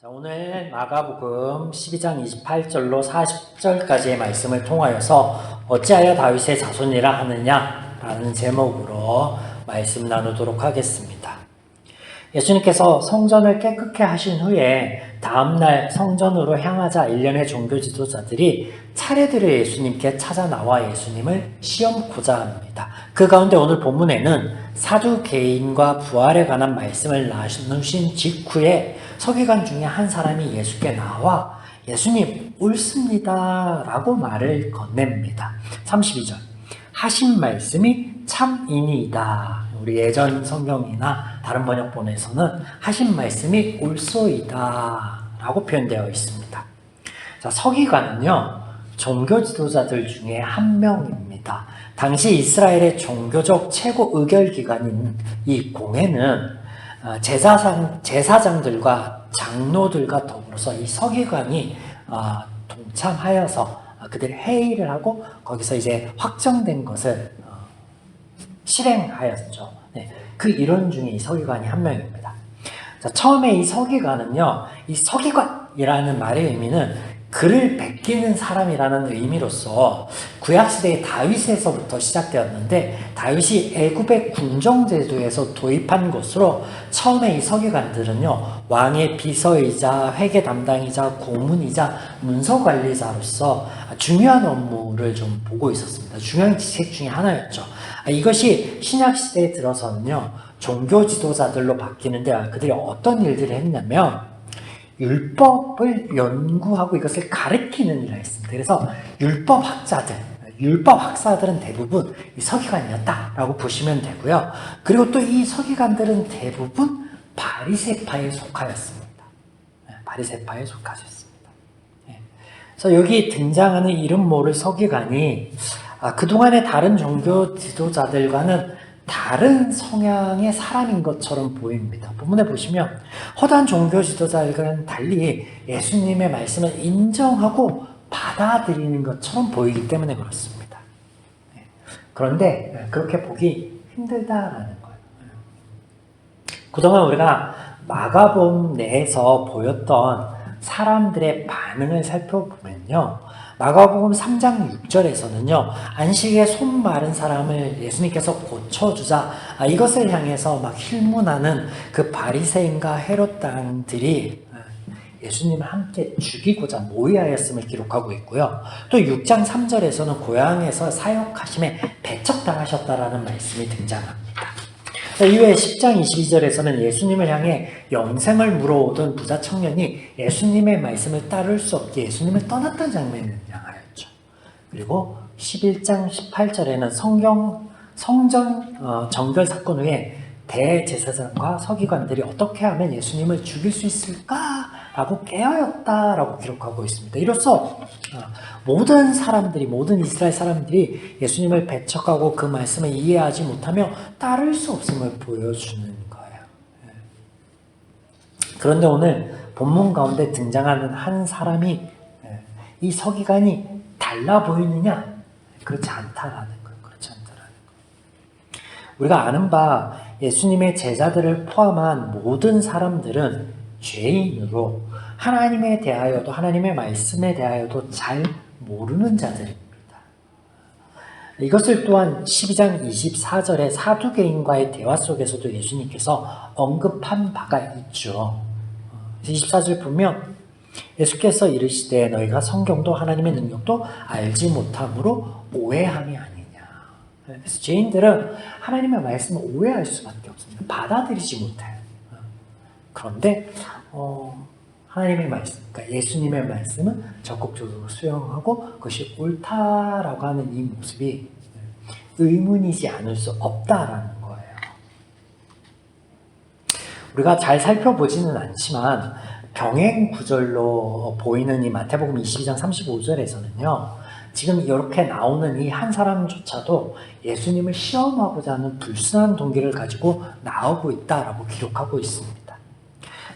자, 오늘 마가복음 12장 28절로 40절까지의 말씀을 통하여서 어찌하여 다윗의 자손이라 하느냐라는 제목으로 말씀 나누도록 하겠습니다. 예수님께서 성전을 깨끗게 하신 후에 다음날 성전으로 향하자 일련의 종교 지도자들이 차례대로 예수님께 찾아 나와 예수님을 시험고자 합니다. 그 가운데 오늘 본문에는 사두개인과 부활에 관한 말씀을 나누신 직후에 서기관 중에 한 사람이 예수께 나와 예수님 옳습니다 라고 말을 건넵니다. 32절 하신 말씀이 참이니이다. 우리 예전 성경이나 다른 번역본에서는 하신 말씀이 옳소이다 라고 표현되어 있습니다. 자, 서기관은요 종교 지도자들 중에 한 명입니다. 당시 이스라엘의 종교적 최고 의결기관인 이 공회는 제사장들과 장로들과 더불어서 이 서기관이 동참하여서 그들이 회의를 하고 거기서 이제 확정된 것을 실행하였죠. 네, 그 일원 중에 이 서기관이 한 명입니다. 자, 처음에 이 서기관은요, 이 서기관이라는 말의 의미는 글을 베끼는 사람이라는 의미로서 구약시대의 다윗에서부터 시작되었는데 다윗이 애굽의 궁정제도에서 도입한 것으로 처음에 이 서기관들은요 왕의 비서이자 회계 담당이자 고문이자 문서관리자로서 중요한 업무를 좀 보고 있었습니다. 중요한 직책 중에 하나였죠. 이것이 신약시대에 들어서는요 종교 지도자들로 바뀌는데 그들이 어떤 일들을 했냐면 율법을 연구하고 이것을 가르치는 일을 했습니다. 그래서 율법 학사들은 대부분 이 서기관이었다라고 보시면 되고요. 그리고 또 이 서기관들은 대부분 바리새파에 속하였습니다. 바리새파에 속하셨습니다. 그래서 여기 등장하는 이름 모를 서기관이 그동안의 다른 종교 지도자들과는 다른 성향의 사람인 것처럼 보입니다. 본문에 보시면 허다한 종교 지도자들과는 달리 예수님의 말씀을 인정하고 받아들이는 것처럼 보이기 때문에 그렇습니다. 그런데 그렇게 보기 힘들다라는 거예요. 그동안 우리가 마가복음 내에서 보였던 사람들의 반응을 살펴보면요. 마가복음 3장 6절에서는요. 안식에 손 마른 사람을 예수님께서 고쳐주자 이것을 향해서 막 힐문하는 그 바리새인과 헤롯 당들이 예수님을 함께 죽이고자 모의하였음을 기록하고 있고요. 또 6장 3절에서는 고향에서 사역하심에 배척당하셨다라는 말씀이 등장합니다. 이후에 10장 22절에서는 예수님을 향해 영생을 물어오던 부자 청년이 예수님의 말씀을 따를 수 없게 예수님을 떠났던 장면이 등장하였죠. 그리고 11장 18절에는 성전 정결 사건 후에 대제사장과 서기관들이 어떻게 하면 예수님을 죽일 수 있을까라고 깨어였다라고 기록하고 있습니다. 이로써 모든 이스라엘 사람들이 예수님을 배척하고 그 말씀을 이해하지 못하며 따를 수 없음을 보여주는 거예요. 그런데 오늘 본문 가운데 등장하는 한 사람이 이 서기관이 달라 보이느냐? 그렇지 않다라는 거예요. 우리가 아는 바 예수님의 제자들을 포함한 모든 사람들은 죄인으로 하나님에 대하여도 하나님의 말씀에 대하여도 잘 모르는 자들입니다. 이것을 또한 12장 24절의 사두개인과의 대화 속에서도 예수님께서 언급한 바가 있죠. 24절 보면 예수께서 이르시되 너희가 성경도 하나님의 능력도 알지 못함으로 오해함이 아니냐. 그래서 죄인들은 하나님의 말씀을 오해할 수밖에 없습니다. 받아들이지 못해요. 그런데 하나님의 말씀, 그러니까 예수님의 말씀은 적극적으로 수용하고 그것이 옳다라고 하는 이 모습이 의문이지 않을 수 없다라는 거예요. 우리가 잘 살펴보지는 않지만 병행 구절로 보이는 이 마태복음 22장 35절에서는요. 지금 이렇게 나오는 이 한 사람조차도 예수님을 시험하고자 하는 불순한 동기를 가지고 나오고 있다라고 기록하고 있습니다.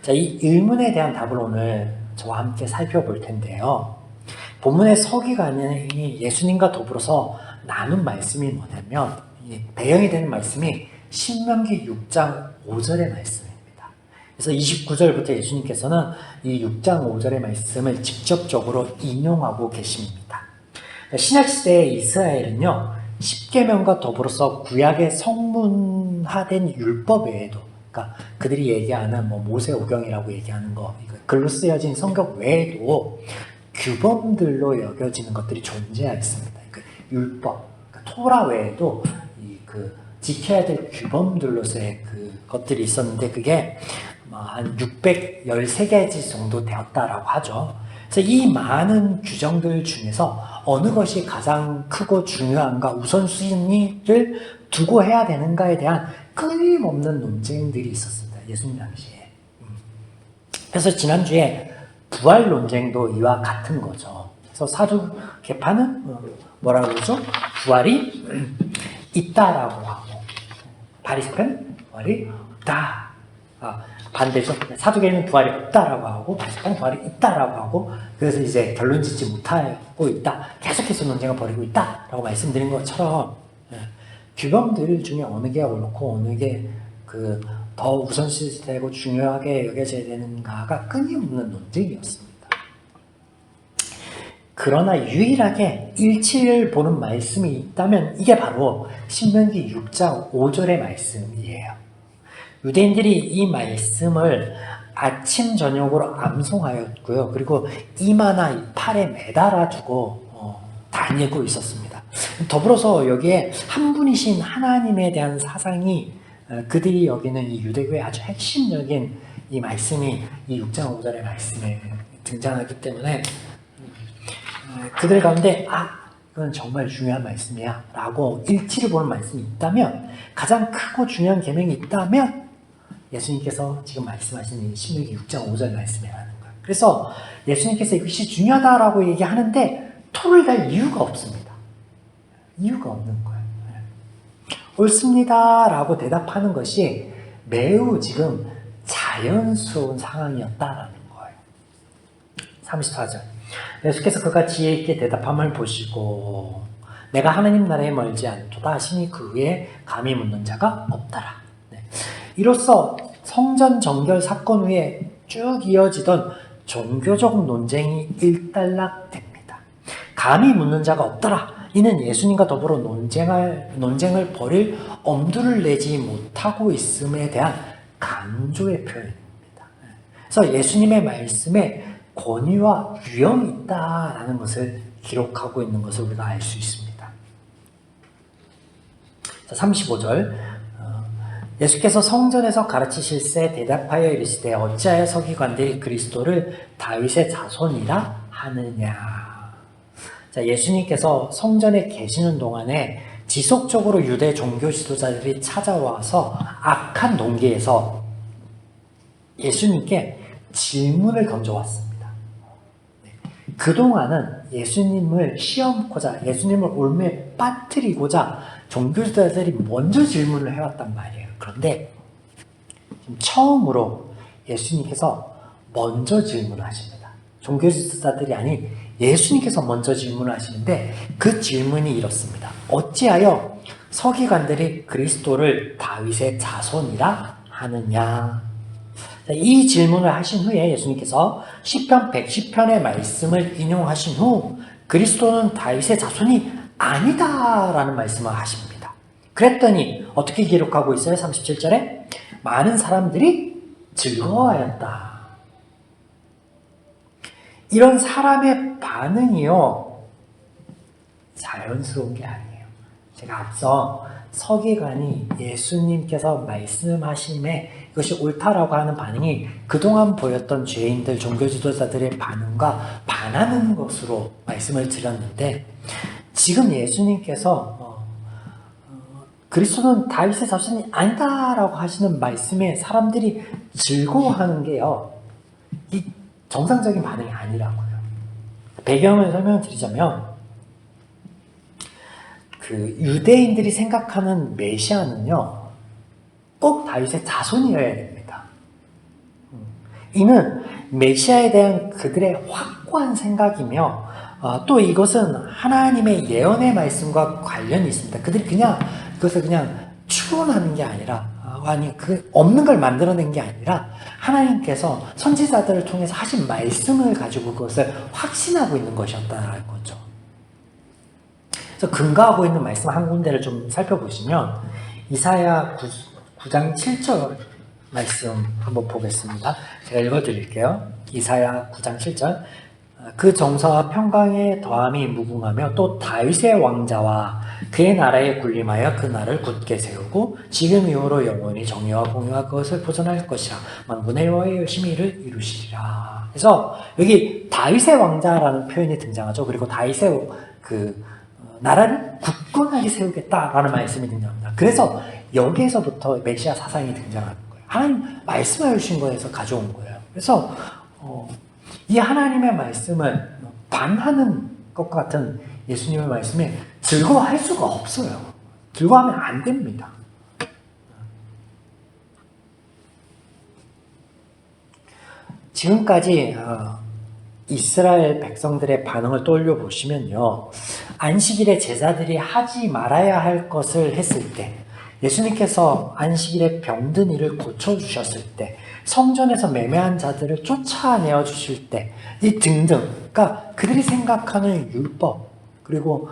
자, 이 의문에 대한 답을 오늘 저와 함께 살펴볼 텐데요. 본문의 서기관이 예수님과 더불어서 나눈 말씀이 뭐냐면 배경이 되는 말씀이 신명기 6장 5절의 말씀입니다. 그래서 29절부터 예수님께서는 이 6장 5절의 말씀을 직접적으로 인용하고 계십니다. 신약시대의 이스라엘은요, 십계명과 더불어서 구약의 성문화된 율법 외에도, 그러니까 그들이 얘기하는 모세오경이라고 얘기하는 거, 글로 쓰여진 성경 외에도 규범들로 여겨지는 것들이 존재했습니다. 율법, 그러니까 토라 외에도 지켜야 될 규범들로서의 것들이 있었는데 그게 한 613가지 정도 되었다라고 하죠. 그래서 이 많은 규정들 중에서 어느 것이 가장 크고 중요한가, 우선순위를 두고 해야 되는가에 대한 끊임없는 논쟁들이 있었습니다. 예수님 당시에. 그래서 지난주에 부활 논쟁도 이와 같은 거죠. 그래서 사두개파는 뭐라고 그러죠? 부활이 있다라고 하고, 바리새파는 부활이 없다. 반대죠. 사두개는 부활이 없다라고 하고, 바리새파는 부활이 있다라고 하고, 그래서 이제 결론 짓지 못하고 있다. 계속해서 논쟁을 벌이고 있다라고 말씀드린 것처럼 규범들 중에 어느 게 옳고 어느 게 더 우선시되고 중요하게 여겨져야 되는가가 끊임없는 논쟁이었습니다. 그러나 유일하게 일치를 보는 말씀이 있다면 이게 바로 신명기 6장 5절의 말씀이에요. 유대인들이 이 말씀을 아침 저녁으로 암송하였고요. 그리고 이마나 팔에 매달아 두고 다니고 있었습니다. 더불어서 여기에 한 분이신 하나님에 대한 사상이 그들이 여기는 이 유대교의 아주 핵심적인 이 말씀이 이 6장 5절의 말씀에 등장하기 때문에 그들 가운데 이건 정말 중요한 말씀이야 라고 일치를 보는 말씀이 있다면, 가장 크고 중요한 계명이 있다면 예수님께서 지금 말씀하시는 신명기 6장 5절 말씀이라는 거예요. 그래서 예수님께서 이것이 중요하다라고 얘기하는데 토를 달 이유가 없습니다. 이유가 없는 거예요. 옳습니다 라고 대답하는 것이 매우 지금 자연스러운 상황이었다라는 거예요. 34절, 예수께서 그가 지혜 있게 대답함을 보시고 내가 하나님 나라에 멀지 않도다 하시니 그 후에 감히 묻는 자가 없더라. 이로써 성전 정결 사건 후에 쭉 이어지던 종교적 논쟁이 일단락됩니다. 감히 묻는 자가 없더라. 이는 예수님과 더불어 논쟁을 벌일 엄두를 내지 못하고 있음에 대한 강조의 표현입니다. 그래서 예수님의 말씀에 권위와 위험이 있다라는 것을 기록하고 있는 것을 우리가 알 수 있습니다. 35절, 예수께서 성전에서 가르치실새 대답하여 이르시되 어찌하여 서기관들이 그리스도를 다윗의 자손이라 하느냐. 자, 예수님께서 성전에 계시는 동안에 지속적으로 유대 종교 지도자들이 찾아와서 악한 동기에서 예수님께 질문을 던져왔습니다. 그동안은 예수님을 시험코자, 예수님을 올무에 빠뜨리고자 종교 지도자들이 먼저 질문을 해왔단 말이에요. 그런데 지금 처음으로 예수님께서 먼저 질문하십니다. 종교 지도자들이 아닌 예수님께서 먼저 질문하시는데 그 질문이 이렇습니다. 어찌하여 서기관들이 그리스도를 다윗의 자손이라 하느냐. 이 질문을 하신 후에 예수님께서 시편 110편의 말씀을 인용하신 후 그리스도는 다윗의 자손이 아니다라는 말씀을 하십니다. 그랬더니 어떻게 기록하고 있어요? 37절에 많은 사람들이 즐거워하였다. 이런 사람의 반응이요, 자연스러운 게 아니에요. 제가 앞서 서기관이 예수님께서 말씀하심에 이것이 옳다라고 하는 반응이 그동안 보였던 죄인들, 종교 지도자들의 반응과 반하는 것으로 말씀을 드렸는데, 지금 예수님께서 그리스도는 다윗의 자손이 아니다라고 하시는 말씀에 사람들이 즐거워하는 게요, 이 정상적인 반응이 아니라고요. 배경을 설명드리자면, 유대인들이 생각하는 메시아는요, 꼭 다윗의 자손이어야 됩니다. 이는 메시아에 대한 그들의 확고한 생각이며, 또 이것은 하나님의 예언의 말씀과 관련이 있습니다. 그들이 그냥 이것을 그냥 추론하는 게 아니라 아니 그 없는 걸 만들어낸 게 아니라 하나님께서 선지자들을 통해서 하신 말씀을 가지고 그것을 확신하고 있는 것이었다는 거죠. 그래서 근거하고 있는 말씀 한 군데를 좀 살펴보시면 이사야 9장 7절 말씀 한번 보겠습니다. 제가 읽어드릴게요. 이사야 9장 7절. 그 정사와 평강에 더함이 무궁하며 또 다윗의 왕자와 그의 나라에 군림하여 그 나라를 굳게 세우고 지금 이후로 영원히 정의와 공의와 그것을 보존할 것이라 만군의 여호와의 열심히 이를 이루시리라. 그래서 여기 다윗의 왕자라는 표현이 등장하죠. 그리고 다윗의 그 나라를 굳건하게 세우겠다라는 말씀이 등장합니다. 그래서 여기에서부터 메시아 사상이 등장하는 거예요. 하나님 말씀해 주신 거에서 가져온 거예요. 그래서 이 하나님의 말씀을 반하는 것 같은 예수님의 말씀에 즐거워할 수가 없어요. 즐거워하면 안 됩니다. 지금까지 이스라엘 백성들의 반응을 떠올려 보시면요. 안식일에 제자들이 하지 말아야 할 것을 했을 때, 예수님께서 안식일에 병든 이를 고쳐주셨을 때, 성전에서 매매한 자들을 쫓아내어 주실 때, 이 등등, 그러니까 그들이 생각하는 율법, 그리고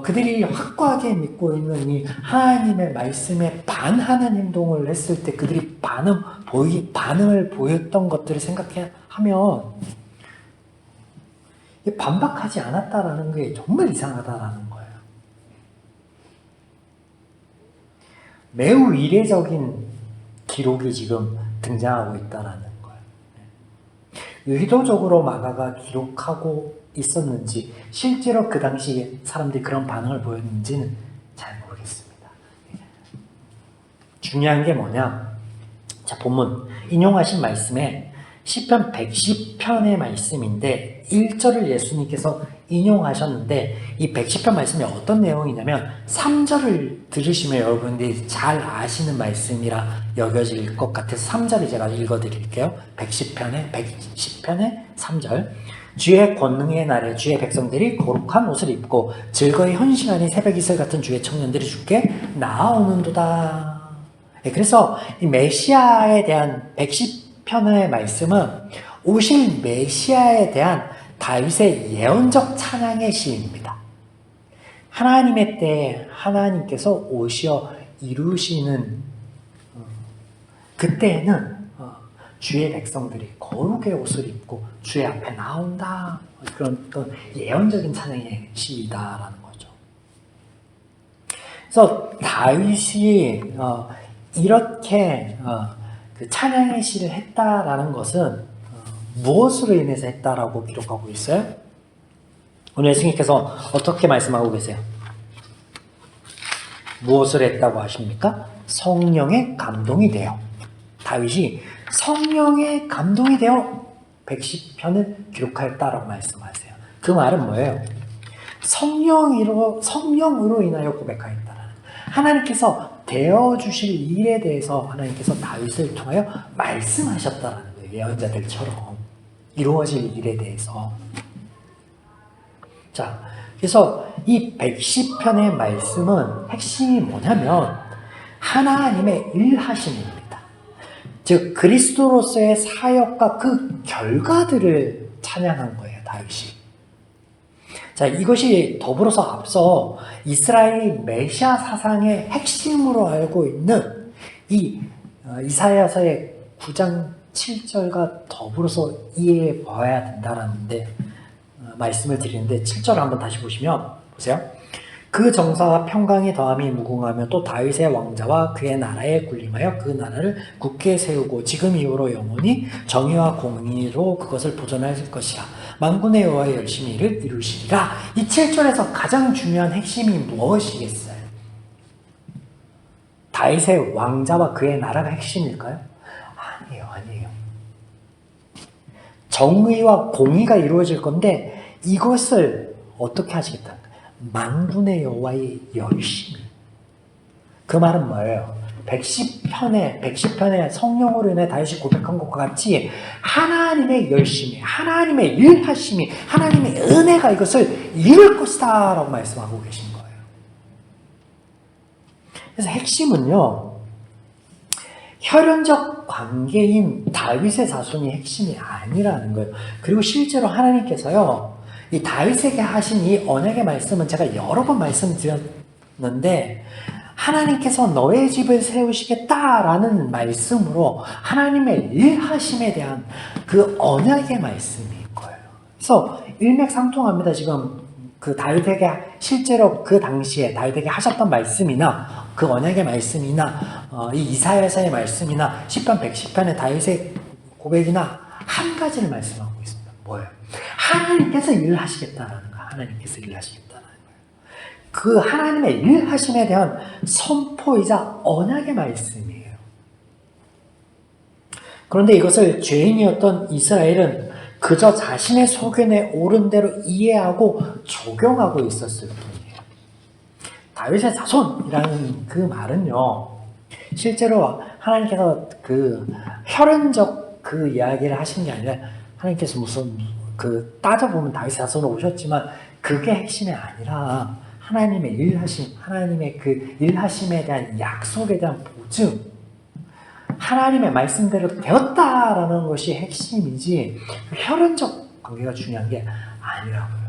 그들이 확고하게 믿고 있는 이 하나님의 말씀에 반하는 행동을 했을 때 그들이 반응을 보였던 것들을 생각하면 반박하지 않았다라는 게 정말 이상하다라는 거예요. 매우 이례적인 기록이 지금 등장하고 있다라는 거예요. 의도적으로 마가가 기록하고 있었는지 실제로 그 당시에 사람들이 그런 반응을 보였는지는 잘 모르겠습니다. 중요한 게 뭐냐? 자, 본문 인용하신 말씀에 시편 110편의 말씀인데 1절을 예수님께서 인용하셨는데 이 110편 말씀이 어떤 내용이냐면 3절을 들으시면 여러분들이 잘 아시는 말씀이라 여겨질 것 같아서 3절을 제가 읽어드릴게요. 110편의 3절. 주의 권능의 날에 주의 백성들이 거룩한 옷을 입고 즐거이 헌신하니 새벽 이슬 같은 주의 청년들이 주께 나아오는도다. 그래서 이 메시아에 대한 110편의 말씀은 오실 메시아에 대한 다윗의 예언적 찬양의 시입니다. 하나님의 때에 하나님께서 오시어 이루시는 그때에는 주의 백성들이 거룩의 옷을 입고 주의 앞에 나온다. 그런 어떤 예언적인 찬양의 시이다라는 거죠. 그래서 다윗이 이렇게 그 찬양의 시를 했다라는 것은 무엇으로 인해서 했다라고 기록하고 있어요? 오늘 예수님께서 어떻게 말씀하고 계세요? 무엇을 했다고 하십니까? 성령의 감동이 되어. 다윗이 성령의 감동이 되어 110편을 기록하였다라고 말씀하세요. 그 말은 뭐예요? 성령으로 인하여 고백하였다라는. 하나님께서 되어주실 일에 대해서 하나님께서 다윗을 통하여 말씀하셨다라는 거예요. 예언자들처럼 이루어질 일에 대해서. 자, 그래서 이 110편의 말씀은 핵심이 뭐냐면 하나님의 일하심입니다. 즉 그리스도로서의 사역과 그 결과들을 찬양한 거예요, 다윗이. 자, 이것이 더불어서 앞서 이스라엘 메시아 사상의 핵심으로 알고 있는 이 이사야서의 9장 7절과 더불어서 이해해 봐야 된다라는데 말씀을 드리는데 7절 한번 다시 보시면 보세요. 그 정사와 평강의 더함이 무궁하며 또 다윗의 왕자와 그의 나라에 군림하여 그 나라를 굳게 세우고 지금 이후로 영원히 정의와 공의로 그것을 보존할 것이라 만군의 여호와의 열심히 이를 이루시리라. 이 7절에서 가장 중요한 핵심이 무엇이겠어요? 다윗의 왕자와 그의 나라가 핵심일까요? 아니에요. 정의와 공의가 이루어질 건데 이것을 어떻게 하시겠다? 만군의 여호와의 열심히. 그 말은 뭐예요? 110편의 성령으로 인해 다윗이 고백한 것과 같이 하나님의 열심히, 하나님의 일하심이, 하나님의 은혜가 이것을 이룰 것이다 라고 말씀하고 계신 거예요. 그래서 핵심은요, 혈연적 관계인 다윗의 자손이 핵심이 아니라는 거예요. 그리고 실제로 하나님께서요, 이 다윗에게 하신 이 언약의 말씀은 제가 여러 번 말씀드렸는데, 하나님께서 너의 집을 세우시겠다라는 말씀으로 하나님의 일하심에 대한 그 언약의 말씀인 거예요. 그래서 일맥상통합니다. 지금 그 다윗에게 실제로 그 당시에 다윗에게 하셨던 말씀이나 그 언약의 말씀이나 이 이사야서의 말씀이나 시편 110편의 다윗의 고백이나 한 가지를 말씀하고 있습니다. 뭐예요? 하나님께서 일하시겠다라는 거. 하나님께서 일하시겠다라는 거예요. 그 하나님의 일하심에 대한 선포이자 언약의 말씀이에요. 그런데 이것을 죄인이었던 이스라엘은 그저 자신의 소견에 옳은 대로 이해하고 적용하고 있었을 뿐이에요. 다윗의 자손이라는 그 말은요, 실제로 하나님께서 그 혈연적 그 이야기를 하신 게 아니라 하나님께서 무슨 그 따져보면 다윗의 자손으로 오셨지만 그게 핵심이 아니라 하나님의 일하심, 하나님의 그 일하심에 대한 약속에 대한 보증, 하나님의 말씀대로 되었다라는 것이 핵심이지 혈연적 관계가 중요한 게 아니라고요.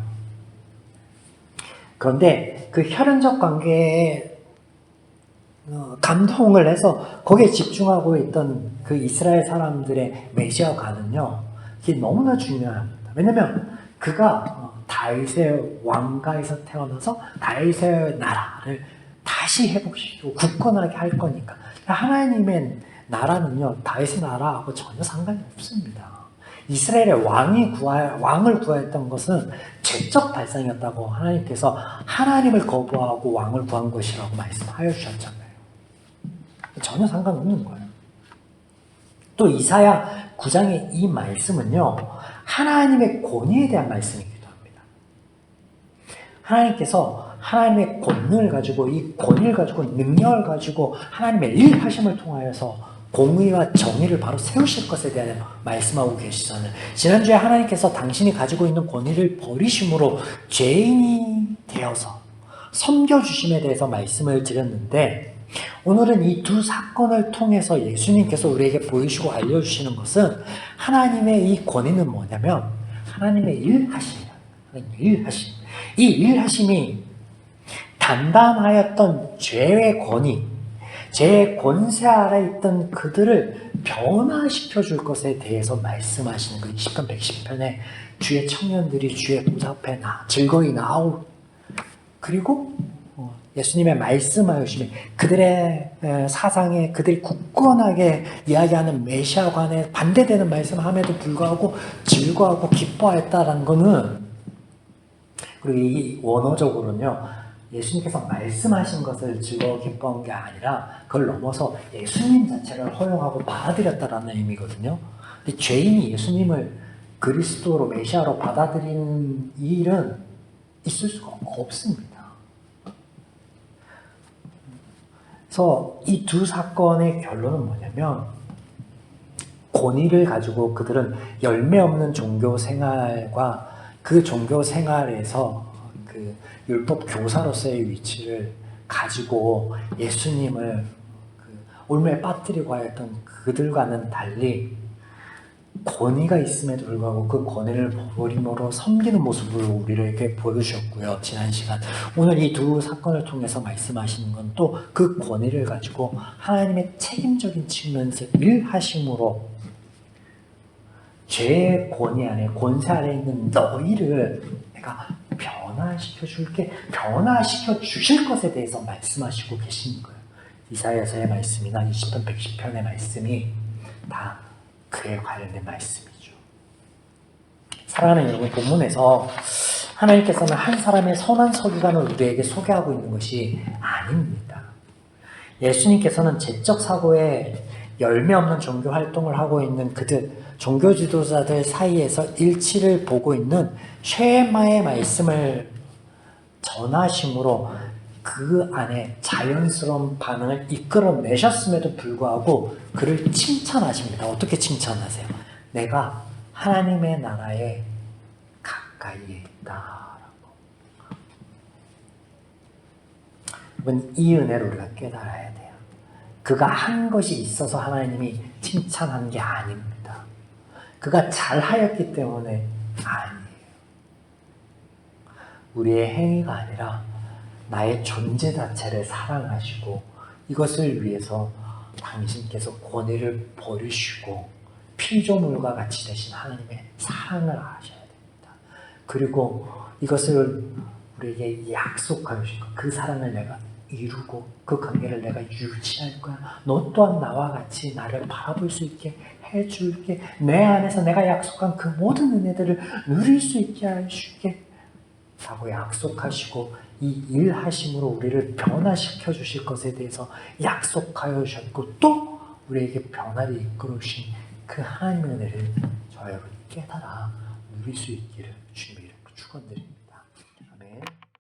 그런데 그 혈연적 관계에 감동을 해서 거기에 집중하고 있던 그 이스라엘 사람들의 메시아관은요, 이게 너무나 중요합니다. 왜냐하면 그가 다윗의 왕가에서 태어나서 다윗의 나라를 다시 회복시키고 굳건하게 할 거니까. 하나님의 나라는요, 다윗의 나라하고 전혀 상관이 없습니다. 이스라엘의 왕을 구하였던 것은 죄적 발상이었다고 하나님께서 하나님을 거부하고 왕을 구한 것이라고 말씀하여 주셨잖아요. 전혀 상관없는 거예요. 또 이사야 9장의 이 말씀은요, 하나님의 권위에 대한 말씀이기도 합니다. 하나님께서 하나님의 권능을 가지고, 이 권위를 가지고, 능력을 가지고 하나님의 일하심을 통하여서 공의와 정의를 바로 세우실 것에 대한 말씀하고 계시잖아요. 지난주에 하나님께서 당신이 가지고 있는 권위를 버리심으로 죄인이 되어서 섬겨주심에 대해서 말씀을 드렸는데, 오늘은 이 두 사건을 통해서 예수님께서 우리에게 보이시고 알려주시는 것은 하나님의 이 권위는 뭐냐면 하나님의 일하심이에요. 일하심. 이 일하심이 단단하였던 죄의 권위, 죄의 권세 아래 있던 그들을 변화시켜 줄 것에 대해서 말씀하시는 거예요. 시편 110편에 주의 청년들이 주의 보좌 앞에 즐거이 나오. 그리고 예수님의 말씀하시면 그들의 사상에 그들이 굳건하게 이야기하는 메시아관에 반대되는 말씀함에도 불구하고 즐거워하고 기뻐했다라는 것은, 그리고 이 원어적으로는요, 예수님께서 말씀하신 것을 즐거워 기뻐한 게 아니라 그걸 넘어서 예수님 자체를 허용하고 받아들였다라는 의미거든요. 근데 죄인이 예수님을 그리스도로 메시아로 받아들이는 이 일은 있을 수가 없습니다. 그래서 이 두 사건의 결론은 뭐냐면, 권위를 가지고 그들은 열매 없는 종교 생활과 그 종교 생활에서 그 율법 교사로서의 위치를 가지고 예수님을 그 올무에 빠뜨리고 하였던 그들과는 달리 권위가 있음에도 불구하고 그 권위를 버림으로 섬기는 모습을 우리에게 보여주셨고요. 지난 시간 오늘 이 두 사건을 통해서 말씀하시는 건 또 그 권위를 가지고 하나님의 책임적인 측면에서 일하심으로 죄의 권위 안에, 권세 아래 있는 너희를 내가 변화시켜 줄게, 변화시켜 주실 것에 대해서 말씀하시고 계시는 거예요. 이사야서의 말씀이나 이 시편 110편의 말씀이 다 그에 관련된 말씀이죠. 사랑하는 여러분, 본문에서 하나님께서는 한 사람의 선한 서기관을 우리에게 소개하고 있는 것이 아닙니다. 예수님께서는 제적 사고에 열매 없는 종교 활동을 하고 있는 그들, 종교 지도자들 사이에서 일치를 보고 있는 쉐마의 말씀을 전하심으로 그 안에 자연스러운 반응을 이끌어내셨음에도 불구하고 그를 칭찬하십니다. 어떻게 칭찬하세요? 내가 하나님의 나라에 가까이에 있다라고. 여러분, 이 은혜를 우리가 깨달아야 돼요. 그가 한 것이 있어서 하나님이 칭찬한 게 아닙니다. 그가 잘하였기 때문에 아니에요. 우리의 행위가 아니라 나의 존재 자체를 사랑하시고 이것을 위해서 당신께서 권위를 버리시고 피조물과 같이 되신 하나님의 사랑을 아셔야 됩니다. 그리고 이것을 우리에게 약속하여 주시고 그 사랑을 내가 이루고 그 관계를 내가 유지할 거야. 너 또한 나와 같이 나를 바라볼 수 있게 해줄게. 내 안에서 내가 약속한 그 모든 은혜들을 누릴 수 있게 해줄게 라고 약속하시고 이 일하심으로 우리를 변화시켜 주실 것에 대해서 약속하여 주셨고 또 우리에게 변화를 이끌어 주신 그 하나님의 은혜를 저와 여러분이 깨달아 누릴 수 있기를 주님의 이름으로 축원드립니다.